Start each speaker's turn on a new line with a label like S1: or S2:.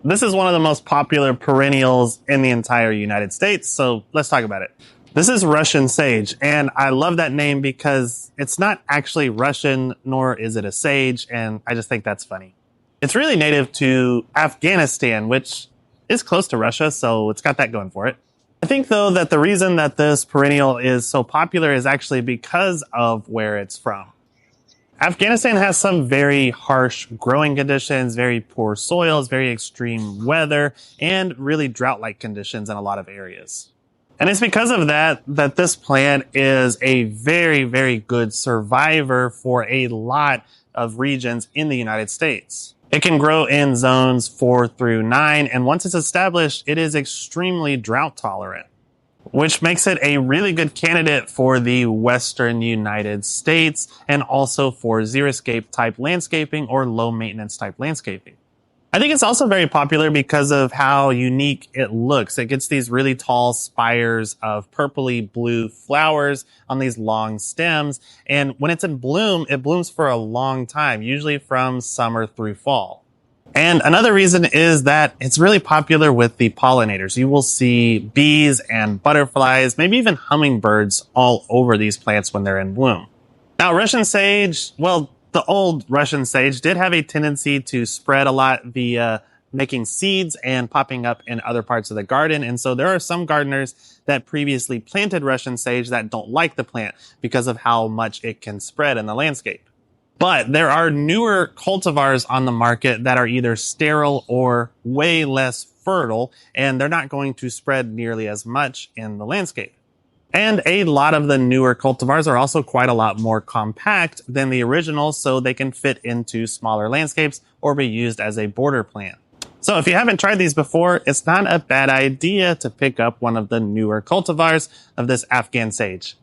S1: This is one of the most popular perennials in the entire United States, so let's talk about it. This is Russian sage, and I love that name because it's not actually Russian, nor is it a sage, and I just think that's funny. It's really native to Afghanistan, which is close to Russia, so it's got that going for it. I think, though, that the reason that this perennial is so popular is actually because of where it's from. Afghanistan has some very harsh growing conditions, very poor soils, very extreme weather, and really drought-like conditions in a lot of areas. And it's because of that this plant is a very, very good survivor for a lot of regions in the United States. It can grow in zones 4 through 9, and once it's established, it is extremely drought tolerant, which makes it a really good candidate for the Western United States and also for xeriscape type landscaping or low maintenance type landscaping. I think it's also very popular because of how unique it looks. It gets these really tall spires of purpley blue flowers on these long stems. And when it's in bloom, it blooms for a long time, usually from summer through fall. And another reason is that it's really popular with the pollinators. You will see bees and butterflies, maybe even hummingbirds all over these plants when they're in bloom. Now, Russian sage, well, the old Russian sage did have a tendency to spread a lot via making seeds and popping up in other parts of the garden. And so there are some gardeners that previously planted Russian sage that don't like the plant because of how much it can spread in the landscape. But there are newer cultivars on the market that are either sterile or way less fertile, and they're not going to spread nearly as much in the landscape. And a lot of the newer cultivars are also quite a lot more compact than the originals, so they can fit into smaller landscapes or be used as a border plant. So if you haven't tried these before, it's not a bad idea to pick up one of the newer cultivars of this Afghan sage.